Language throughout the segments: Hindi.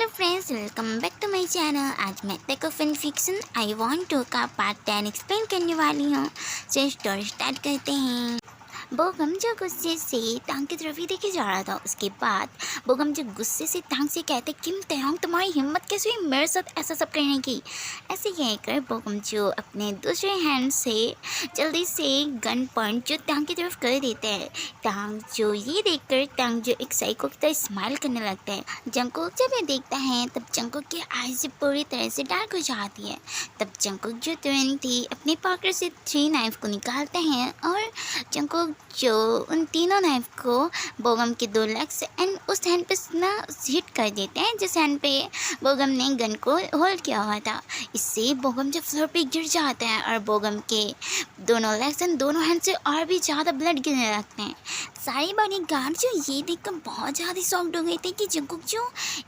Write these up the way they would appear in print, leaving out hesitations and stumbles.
Hello friends, welcome back to my channel. आज मैं देखो fan fiction I want to का पार्ट 10 एक्सप्लेन करने वाली हूँ। चलिए स्टोरी स्टार्ट करते हैं। बोगम जो गुस्से से टांग की तरफ ही देखे जा रहा था। उसके बाद बोगम जो गुस्से से टांग से कहते, किम तेहोंग तुम्हारी हिम्मत कैसे हुई मेरे साथ ऐसा सब करने की। ऐसे कहकर बोगम जो अपने दूसरे हैंड से जल्दी से गन पॉइंट जो टांग की तरफ कर देते हैं। टांग जो ये देखकर टांग जो एक साइको की तरह स्माइल करने लगता है। जंगकुक जब ये देखता है तब जंगकुक की आईज पूरी तरह से डार्क हो जाती है। तब जंगकुक जो तुरंत ही अपने पॉकेट से 3 नाइफ को निकालते हैं और जंगकुक जो उन तीनों नाइफ को बोगम के 2 लेग्स एंड उस हैंड पे ना हिट कर देते हैं जिस हैंड पे बोगम ने गन को होल्ड किया हुआ था। इससे बोगम जो फ्लोर पे गिर जाता है और बोगम के दोनों लेग्स एंड दोनों हैंड से और भी ज़्यादा ब्लड गिरने लगते हैं। सारी बॉडीगार्ड जो ये देखकर बहुत ज़्यादा शॉक्ड हो गए थे कि जंगकुक जो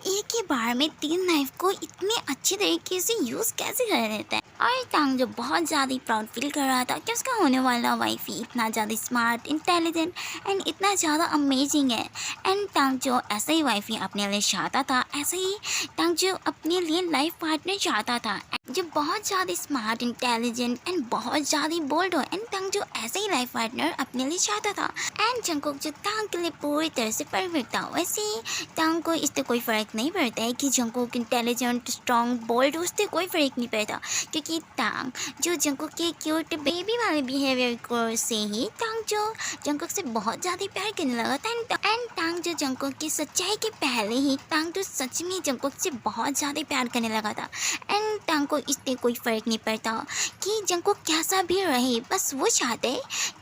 एक ही बार में 3 नाइफ को इतने अच्छे तरीके से यूज़ कैसे कर देता है। और टांग जो बहुत ज़्यादा प्राउड फील कर रहा था कि उसका होने वाला वाइफ ही इतना ज़्यादा स्मार्ट, इंटेलिजेंट एंड इतना ज़्यादा अमेजिंग है। एंड टांग जो ऐसा ही वाइफ ही अपने लिए चाहता था, ऐसा ही टांग जो अपने लिए लाइफ पार्टनर चाहता था जो बहुत ज़्यादा स्मार्ट, इंटेलिजेंट एंड बहुत ज़्यादा बोल्ड हो। एंड टांग जो ऐसा ही लाइफ पार्टनर अपने लिए चाहता था। एंड जंगकुक जो टांग के लिए पूरी तरह से परफेक्ट था। वैसे ही टांग को इससे कोई फ़र्क नहीं पड़ता है कि जंगकुक इंटेलिजेंट, स्ट्रॉन्ग, बोल्ड, उससे कोई फ़र्क नहीं पड़ता क्योंकि टांग जो जंगकुक के क्यूट बेबी वाले बिहेवियर को से ही टांग जो जंगकुक से बहुत ज़्यादा प्यार करने लगा था। एंड टांग जो जंगकुक की सच्चाई के पहले ही टांग तो सच में जंगकुक से बहुत ज़्यादा प्यार करने लगा था। एंड टांग को इससे कोई फ़र्क नहीं पड़ता कि जंगकुक कैसा भी रहे, बस वो चाहते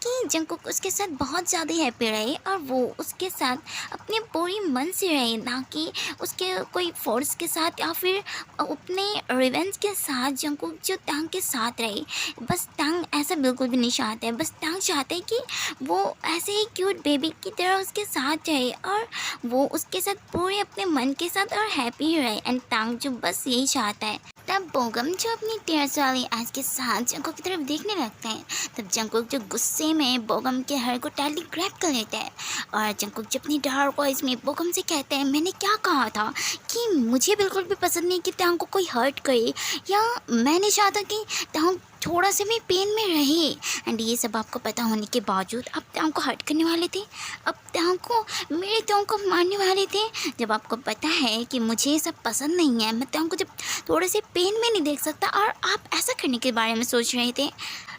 कि जंगकुक उसके साथ बहुत ज़्यादा हैप्पी रहे और वो उसके साथ अपने पूरी मन से रहे, ना कि उसके कोई फोर्स के साथ या फिर अपने रिवेंज के साथ जंगकुक जो टांग के साथ रहे। बस टांग ऐसा बिल्कुल भी नहीं चाहते, बस टांग चाहते हैं कि वो ऐसे ही क्यूट बेबी की तरह उसके साथ रहे और वो उसके साथ पूरे अपने मन के साथ और हैप्पी रहे। एंड टांग जो बस यही चाहता है। तब बोगम जो अपनी तेज वाली आँख के साथ जंगकुक की तरफ देखने लगता है। तब जंगकुक जो गुस्से में बोगम के हाथ को टाइटली ग्रैब कर लेता है और जंगकुक जो अपनी डार्क वॉइस में बोगम से कहते हैं, मैंने क्या कहा था कि मुझे बिल्कुल भी पसंद नहीं कि टांग को कोई हर्ट करे, या मैंने चाहता कि टांग थोड़ा से भी पेन में रहे। एंड ये सब आपको पता होने के बावजूद आप टांग को हर्ट करने वाले थे, अब टांग को मेरे टांग को मारने वाले थे। जब आपको पता है कि मुझे ये सब पसंद नहीं है, मैं टांग को जब थोड़े से पेन में नहीं देख सकता और आप ऐसा करने के बारे में सोच रहे थे।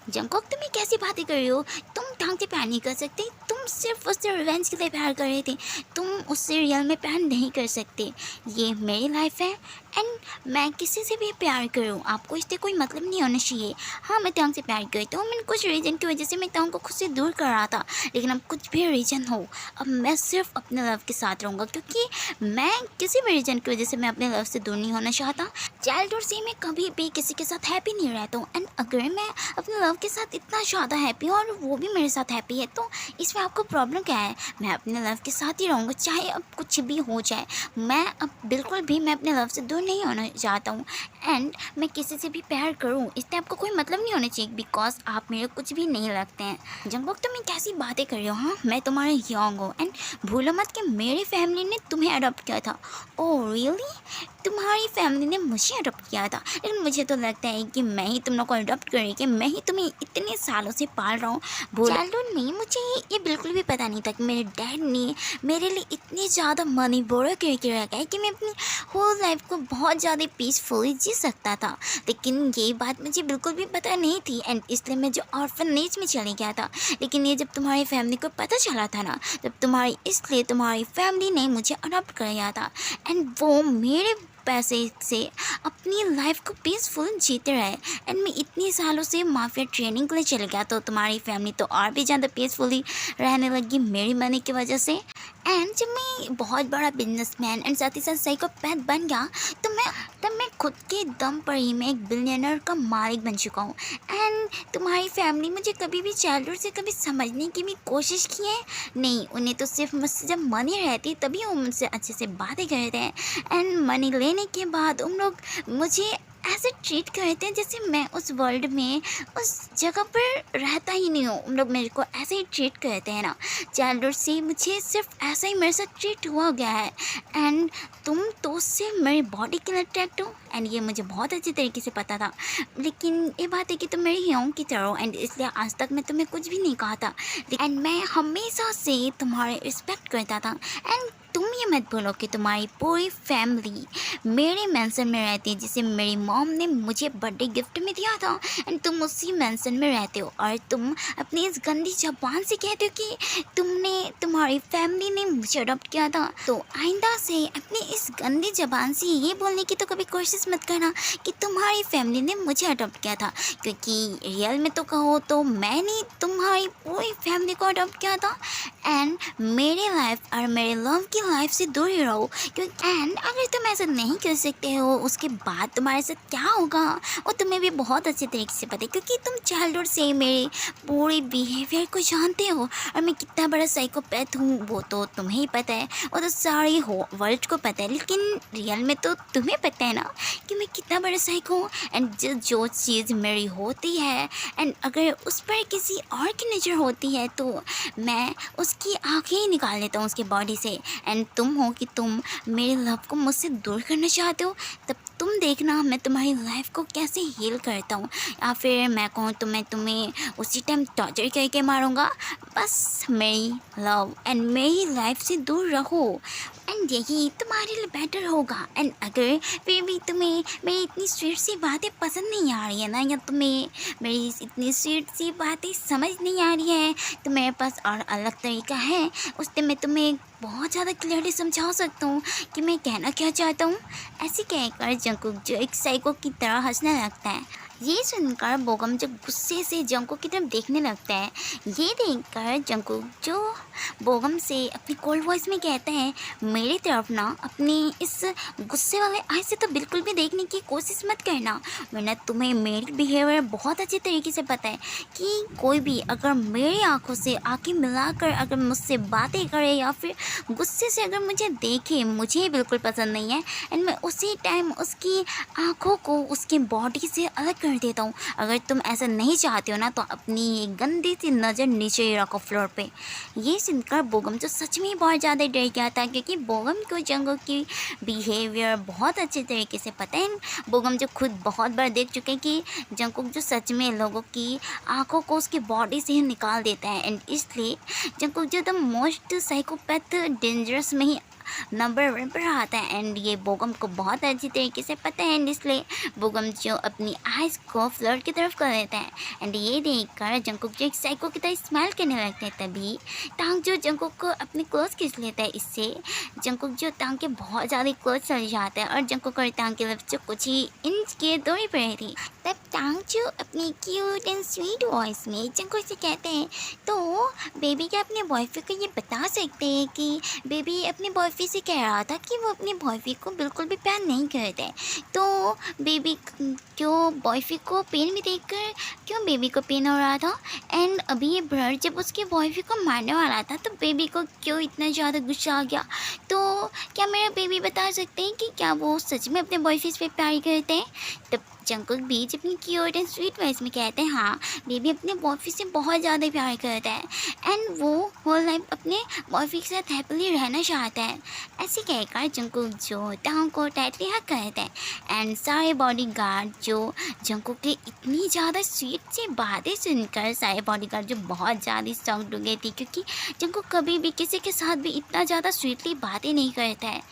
जंगकुक तुम ये कैसी बातें कर रही हो, तुम टांग से प्यार नहीं कर सकते, तुम सिर्फ उससे रिवेंज के लिए प्यार कर रहे थे, तुम उससे रियल में प्यार नहीं कर सकते। ये मेरी लाइफ है एंड मैं किसी से भी प्यार करूँ, आपको इससे कोई मतलब नहीं होना चाहिए। हाँ, मैं टांग से प्यार करती हूँ, मैंने कुछ रीज़न की वजह से मैं टांग को खुद से दूर कर रहा था, लेकिन अब कुछ भी रीज़न हो, अब मैं सिर्फ अपने लव के साथ रहूँगा क्योंकि मैं किसी भी रीज़न की वजह से मैं अपने लव से दूर नहीं होना चाहता। चाइल्डहुड से मैं कभी भी किसी के साथ हैप्पी नहीं रहता हूँ एंड अगर मैं अपने लव के साथ इतना ज़्यादा हैप्पी हूँ और वो भी मेरे साथ हैप्पी है तो इसमें आपको प्रॉब्लम क्या है। मैं अपने लव के साथ ही रहूँगा चाहे अब कुछ भी हो जाए। मैं अब बिल्कुल भी मैं अपने लव से दूर नहीं होना चाहता हूँ एंड मैं किसी से भी प्यार करूँ इससे आपको कोई मतलब नहीं होना चाहिए बिकॉज आप मेरे कुछ भी नहीं लगते हैं। जंगकुक तुम कैसी बातें कर रही हो, हाँ मैं तुम्हारे यंग हूँ एंड भूलो मत कि मेरी फैमिली ने तुम्हें अडॉप्ट किया था। ओह रियली, तुम्हारी फैमिली ने मुझे अडॉप्ट किया था, लेकिन मुझे तो लगता है कि मैं ही तुम लोग को अडॉप्ट करी कि मैं ही तुम्हें इतने सालों से पाल रहा हूँ। चाइल्डहुड में मुझे ये बिल्कुल भी पता नहीं था कि मेरे डैड ने मेरे लिए इतनी ज़्यादा मनी बोरो करके रखा है कि मैं अपनी होल लाइफ को बहुत ज़्यादा पीसफुली जी सकता था, लेकिन ये बात मुझे बिल्कुल भी पता नहीं थी एंड इसलिए मैं जो ऑर्फनेज में चले गया था। लेकिन ये जब तुम्हारी फैमिली को पता चला था ना, तब तुम्हारी फैमिली ने मुझे अडॉप्ट कर लिया था एंड वो मेरे पैसे से अपनी लाइफ को पीसफुल जीते रहे एंड मैं इतनी सालों से माफिया ट्रेनिंग के लिए चले गया तो तुम्हारी फैमिली तो और भी ज़्यादा पीसफुली रहने लगी मेरी मनी की वजह से। एंड जब मैं बहुत बड़ा बिजनेसमैन एंड साथ ही साथ साइकोपैथ बन गया तो तब मैं खुद के दम पर ही मैं एक बिलियनर का मालिक बन चुका हूँ। एंड तुम्हारी फैमिली मुझे कभी भी चाइल्डहुड से कभी समझने की भी कोशिश की है नहीं, उन्हें तो सिर्फ मुझसे जब मनी रहती तभी वो मुझसे अच्छे से बातें करते हैं एंड मनी लेने के बाद उन लोग मुझे ऐसे ट्रीट करते हैं जैसे मैं उस वर्ल्ड में उस जगह पर रहता ही नहीं हूँ। लोग मेरे को ऐसे ही ट्रीट करते हैं ना, चाइल्डहुड से मुझे सिर्फ ऐसा ही मेरे साथ ट्रीट हुआ गया है। एंड तुम तो उससे मेरी बॉडी के लिए अट्रैक्ट हो, एंड ये मुझे बहुत अच्छी तरीके से पता था। लेकिन ये बात है कि तुम मेरी हीरोइन की तरह हो, एंड इसलिए आज तक मैं तुम्हें कुछ भी नहीं कहा था। एंड मैं हमेशा से तुम्हारे रिस्पेक्ट करता था। एंड तुम ये मत बोलो कि तुम्हारी पूरी फैमिली मेरे मेंशन में रहती है, जिसे मेरी मॉम ने मुझे बर्थडे गिफ्ट में दिया था, एंड तुम उसी मेंशन में रहते हो। और तुम अपनी इस गंदी ज़बान से कहते हो कि तुम्हारी फैमिली ने मुझे अडॉप्ट किया था। तो आइंदा से अपनी इस गंदी ज़बान से ये बोलने की तो कभी कोशिश मत करना कि तुम्हारी फैमिली ने मुझे अडॉप्ट किया था, क्योंकि रियल में तो कहो तो मैंने तुम्हारी पूरी फैमिली को अडॉप्ट किया था। एंड मेरे लाइफ और मेरे लव की लाइफ से दूर ही रहो, क्योंकि एंड अगर तुम ऐसा नहीं कर सकते हो उसके बाद तुम्हारे साथ क्या होगा वो तुम्हें भी बहुत अच्छे तरीके से पता है, क्योंकि तुम चाइल्डहुड से मेरे पूरे बिहेवियर को जानते हो। और मैं कितना बड़ा साइकोपैथ हूँ वो तो तुम्हें ही पता है, वो तो सारी वर्ल्ड को पता है। लेकिन रियल में तो तुम्हें पता है ना कि मैं कितना बड़ा साइको हूँ। एंड जो चीज़ मेरी होती है, एंड अगर उस पर किसी और की नज़र होती है तो मैं उसकी आँखें ही निकाल लेता हूँ उसके बॉडी से। एंड तुम हो कि तुम मेरे लव को मुझसे दूर करना चाहते हो, तब तुम देखना मैं तुम्हारी लाइफ को कैसे हील करता हूँ। या फिर मैं कहूँ तो मैं तुम्हें उसी टाइम टॉर्चर करके मारूँगा। बस मेरी लव एंड मेरी लाइफ से दूर रहो, एंड यही तुम्हारे लिए बेटर होगा। एंड अगर फिर भी तुम्हें मेरी इतनी स्वीट सी बातें पसंद नहीं आ रही है ना, या तुम्हें मेरी इतनी स्वीट सी बातें समझ नहीं आ रही है, तो मेरे पास और अलग तरीका है। उससे मैं तुम्हें बहुत ज़्यादा क्लियरली समझा सकता हूँ कि मैं कहना क्या चाहता हूँ। ऐसे कहकर जंकुक जो एक साइको की तरह हंसने लगता है। ये सुनकर बोगम जो गुस्से से जंकुक की तरफ देखने लगता है। ये देखकर जंकुक जो बोगम से अपनी कोल्ड वॉइस में कहता है, मेरी तरफ ना अपनी इस गुस्से वाले आय से तो बिल्कुल भी देखने की कोशिश मत करना, वरना तुम्हें मेरी बिहेवियर बहुत अच्छे तरीके से पता है कि कोई भी अगर मेरी आंखों से आंखें मिलाकर अगर मुझसे बातें करे या फिर गुस्से से अगर मुझे देखे, मुझे बिल्कुल पसंद नहीं है। एंड मैं उसी टाइम उसकी आंखों को उसकी बॉडी से अलग कर देता हूँ। अगर तुम ऐसा नहीं चाहते हो ना तो अपनी ये गंदी सी नज़र नीचे ही रखो फ्लोर पे। ये सुनकर बोगम तो सच में बहुत ज़्यादा डर गया था, क्योंकि बोगम को जंकुक की बिहेवियर बहुत अच्छे तरीके से पता है। बोगम जो खुद बहुत बार देख चुके हैं कि जंकुक जो सच में लोगों की आंखों को उसकी बॉडी से ही निकाल देता है। एंड इसलिए जंकुक जो द मोस्ट साइकोपैथ डेंजरस में ही नंबर 1 पर आता है। एंड ये बोगम को बहुत अच्छी तरीके से पता है, एंड इसलिए बोगम जो अपनी आइज़ को फ्लोर की तरफ कर देता है। एंड ये देखकर जंकुक जो एक साइको की तरह स्माइल करने लगता है। तभी टांग जो जंकुक को अपने क्लोज खींच लेता है। इससे जंकुक जो टांग के बहुत ज़्यादा क्लोज चल जाता है और जंकुक और टांग के लिप्स जो कुछ ही इंच की दूरी पर रहती। तब टांग जो अपनी क्यूट एंड स्वीट वॉइस में जंकुक से कहते हैं, तो बेबी क्या अपने बॉयफ्रेंड को ये बता सकते हैं कि बेबी अपने बॉयफ्रेंड से कह रहा था कि वो अपने बॉयफ्रेंड को बिल्कुल भी प्यार नहीं करते हैं, तो बेबी क्यों बॉयफ्रेंड को पेन में देखकर क्यों बेबी को पेन हो रहा था। एंड अभी ये ब्रर जब उसके बॉयफ्रेंड को मारने वाला था तो बेबी को क्यों इतना ज़्यादा गुस्सा आ गया। तो क्या मेरा बेबी बता सकते हैं कि क्या वो सच में अपने बॉयफ्रेंड पे प्यार करते हैं। तब जंकुक भी अपनी क्यूट एंड स्वीट वॉइस में कहते हैं, हाँ बेबी अपने बॉयफ्रेंड से बहुत ज़्यादा प्यार करता है, एंड वो होल लाइफ अपने बॉयफ्रेंड के साथ हैप्पीली रहना चाहता है। ऐसे कहकर जंकुक जो टांग को टाइटली हक करते हैं। एंड सारे बॉडीगार्ड जो जंकुक की इतनी ज़्यादा स्वीट सी बातें सुनकर सारे बॉडीगार्ड जो बहुत ज़्यादा शॉक्ड हो गए थे, क्योंकि जंकुक कभी भी किसी के साथ भी इतना ज़्यादा स्वीटली बातें नहीं करता है।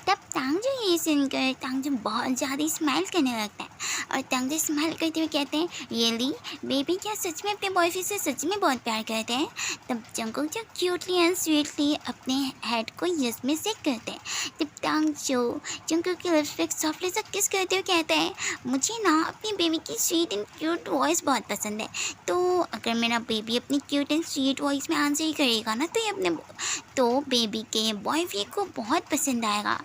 तब टांग जो ये सुनकर टांग जो बहुत ज़्यादा स्माइल करने लगता है, और टांग जो स्माइल करते हुए कहते हैं, रियली बेबी क्या सच में अपने बॉयफ्रेंड से सच में बहुत प्यार करते हैं। तब जंकुक जो क्यूटली एंड स्वीटली अपने हेड को यस में सेक करते हैं। तब टांग जो जंकुक के लिप्स पे सॉफ्टली सा किस करते हुए कहते हैं, मुझे ना अपनी बेबी की स्वीट एंड क्यूट वॉइस बहुत पसंद है, तो अगर मेरा बेबी अपनी क्यूट एंड स्वीट वॉइस में आंसर ही करेगा ना तो ये अपने तो बेबी के बॉयफ्रेंड को बहुत पसंद आएगा।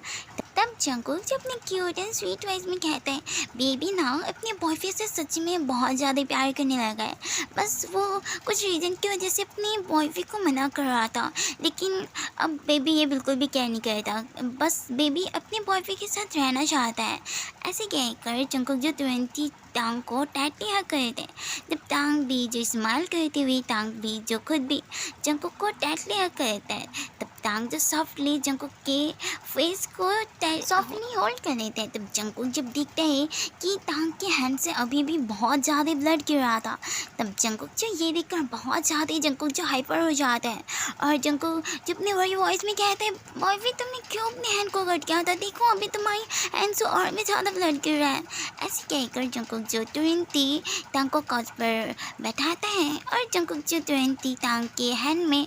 तब जंकुक जो अपने क्यूट एंड स्वीट वॉइस में कहता है बेबी ना अपने बॉयफ्रेंड से सच में बहुत ज़्यादा प्यार करने लगा है। बस वो कुछ रीज़न की वजह से अपने बॉयफ्रेंड को मना कर रहा था, लेकिन अब बेबी ये बिल्कुल भी केयर नहीं करता। बस बेबी अपने बॉयफ्रेंड के साथ रहना चाहता है। ऐसे कहकर जंकुक जो तुरंत ही टांग को टाइटली हग कर देते हैं। जब टांग भी जो स्माइल करती हुई टांग भी जो खुद भी जंकुक को टाइटली हग कर देता है, तब टांग जो सॉफ्टली जंकुक के फेस को सॉफ्टली होल्ड कर लेते हैं। तब जंकुक जब देखते हैं कि टांग के हैंड से अभी भी बहुत ज़्यादा ब्लड गिर रहा था, तब जंकुक जो ये देखकर बहुत ज़्यादा जंकुक जो हाइपर हो जाता है और जंकुक जो अपने वही वॉइस में कहते हैं बॉयफ्रेंड तुमने क्यों अपने हैंड को कट किया था, देखो अभी तुम्हारी हैंड से और भी ज़्यादा ब्लड गिर रहा है। ऐसे कहकर जंकुक जो तुरंत ही टांग को काउच पर बैठाता है और जंकुक जो तुरंत ही टांग के हैंड में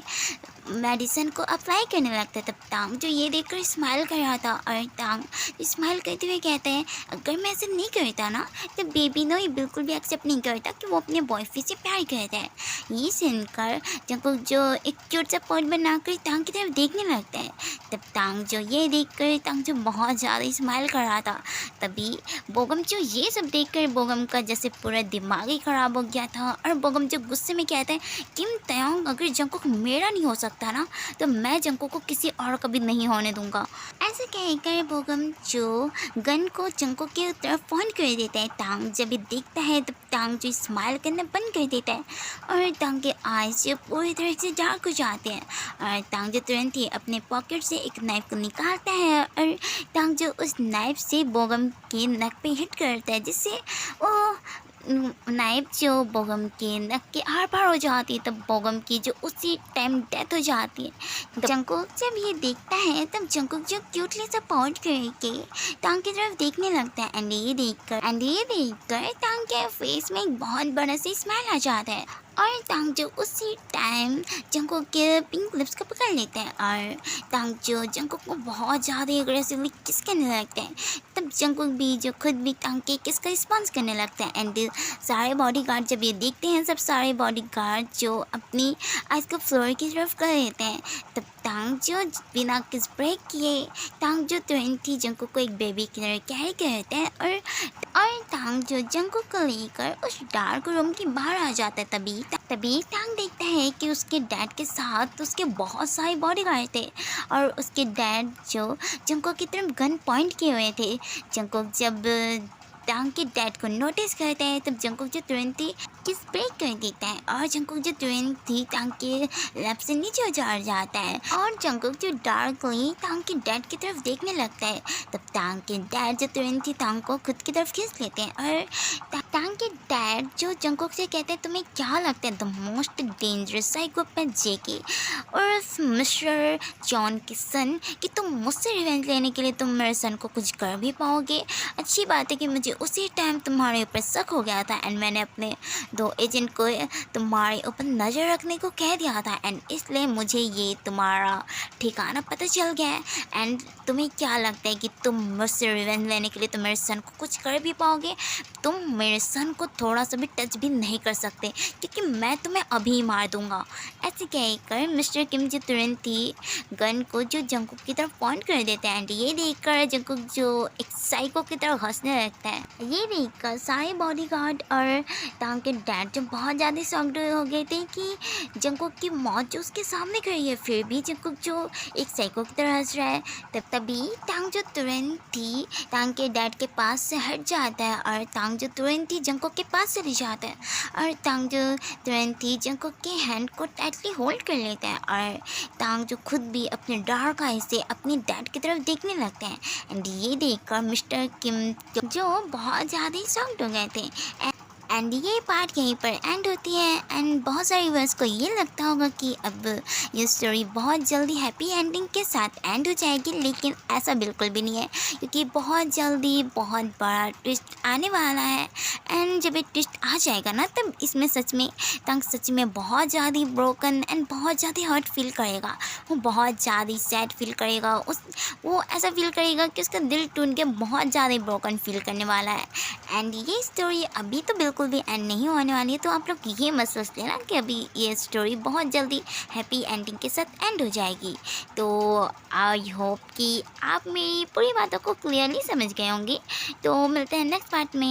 मेडिसिन को अप्लाई करने लगता है। तब टांग जो ये देखकर स्माइल कर रहा था और टांग स्माइल करते हुए कहते हैं अगर मैं ऐसे नहीं करता ना तो बेबी नो ये बिल्कुल भी एक्सेप्ट नहीं करता कि वो अपने बॉयफ्रेंड से प्यार करता है। ये सुनकर जंकुक जो एक क्यूट सा पॉइंट बनाकर टांग की तरफ देखने लगता है। तब टांग जो ये देखकर टांग जो बहुत ज़्यादा स्माइल कर रहा था, तभी बोगम जो ये सब देखकर बोगम का जैसे पूरा दिमाग ही ख़राब हो गया था और बोगम जो गुस्से में कहता है किम तयोंग अगर जंकुक मेरा नहीं हो सकता ना तो मैं जंकुक को किसी और का भी नहीं होने दूंगा। ऐसे कहकर बोगम जो गन को जंकुक की तरफ पॉइंट कर देता है। टांग जब ये देखता है तब टांग जो स्माइल करना बंद कर देता है और टांग के आईज जो पूरी तरह से डार्क हो जाते हैं और टांग जो तुरंत ही अपने पॉकेट से एक नाइफ को निकालता है और टांग जो उस नाइफ से बोगम के नक पे हिट करता है, जिससे वो नाइफ जो बोगम के नक के आर पार हो जाती है। तब बोगम की जो उसी टाइम डेथ हो जाती है। जंकुक जब ये देखता है तब जंकुक जो क्यूटली सा पॉइंट करके टांग की तरफ देखने लगता है एंड ये देखकर टांग के फेस में एक बहुत बड़ा सा स्माइल आ जाता है और टांग जो उसी टाइम जंकुक के पिंक लिप्स को पकड़ लेते हैं और टांग जो जंकुक को बहुत ज़्यादा एग्रेसिवली किस करने लगते हैं। तब जंकुक भी जो खुद भी टांग के किस का रिस्पॉन्स करने लगता है एंड सारे बॉडीगार्ड जब ये देखते हैं सब सारे बॉडीगार्ड जो अपनी आइस को फ्लोर की तरफ कर देते हैं। तब टांग जो बिना किस ब्रेक किए टांग जो तुरंत ही जंकुक को एक बेबी की तरह कैरी करते हैं और टांग जो जंकुक को लेकर उस डार्क रूम के बाहर आ जाता है। तभी टांग देखता है कि उसके डैड के साथ उसके बहुत सारे बॉडीगार्ड थे और उसके डैड जो जंकुक की तरफ गन पॉइंट किए हुए थे। जंकुक जब टांग के डैड को नोटिस करता है तब जंकुक जो तुरंत ही किस ब्रेक कर देता है और जंकुक जो तुरंत ही टांग के लैब से नीचे उतर जाता है और जंकुक जो डार्कली टांग के डैड की तरफ देखने लगता है। तब टांग के डैड जो तुरंत ही टांग को खुद की तरफ खींच लेते हैं और टांग के डैड जो जंकुक से कहते हैं तुम्हें क्या लगता है द मोस्ट डेंजरस साइकोपैथ जेके और मिस्टर जॉन के सन कि तुम मुझसे रिवेंज लेने के लिए तुम मेरे सन को कुछ कर भी पाओगे। अच्छी बात है कि मुझे उसी टाइम तुम्हारे ऊपर शक हो गया था एंड मैंने अपने 2 एजेंट को तुम्हारे ऊपर नज़र रखने को कह दिया था एंड इसलिए मुझे ये तुम्हारा ठिकाना पता चल गया है। एंड तुम्हें क्या लगता है कि तुम मुझसे रिवेंज लेने के लिए तुम मेरे सन को कुछ कर भी पाओगे? तुम मेरे सन को थोड़ा सा भी टच भी नहीं कर सकते क्योंकि मैं तुम्हें अभी मार दूंगा। ऐसे कहकर मिस्टर किम जो तुरंत ही गन को जो जंकुक की तरफ पॉइंट कर देते हैं एंड ये देखकर जंकुक जो एक साइको की तरफ हंसने लगता है। ये देखकर सारे बॉडीगार्ड और टांग के डैड जो बहुत ज़्यादा शॉक्ड हो गए थे कि जंकुक की मौत जो उसके सामने खड़ी है, फिर भी जंकुक जो एक साइको की तरह हंस रहा है। तभी टांग जो तुरंत ही टांग के डैड के पास से हट जाता है और टांग जो तुरंत ही जंकुक के पास चली जाता है और टांग जो तुरंत ही जंकुक के हैंड को टाइटली होल्ड कर लेता है और टांग जो खुद भी अपने डार्क आई से अपनी डैड की तरफ देखने लगते हैं एंड ये देखकर मिस्टर किम जो बहुत ज़्यादा ही शॉक्ड हो गए थे। एंड ये पार्ट यहीं पर एंड होती है एंड बहुत सारे व्यूअर्स को ये लगता होगा कि अब ये स्टोरी बहुत जल्दी हैप्पी एंडिंग के साथ एंड हो जाएगी, लेकिन ऐसा बिल्कुल भी नहीं है क्योंकि बहुत जल्दी बहुत बड़ा ट्विस्ट आने वाला है एंड जब ये ट्विस्ट आ जाएगा ना, तब इसमें सच में तंग सच में बहुत ज़्यादा ब्रोकन एंड बहुत ज़्यादा हर्ट फील करेगा। वो बहुत ज़्यादा सैड फील करेगा, वो ऐसा फील करेगा कि उसका दिल टूट के बहुत ज़्यादा ब्रोकन फील करने वाला है। एंड ये स्टोरी अभी तो बिल्कुल भी एंड नहीं होने वाली है, तो आप लोग ये मत सोच लेना कि अभी ये स्टोरी बहुत जल्दी हैप्पी एंडिंग के साथ एंड हो जाएगी। तो आई होप कि आप मेरी पूरी बातों को क्लियरली समझ गए होंगे। तो मिलते हैं नेक्स्ट पार्ट में।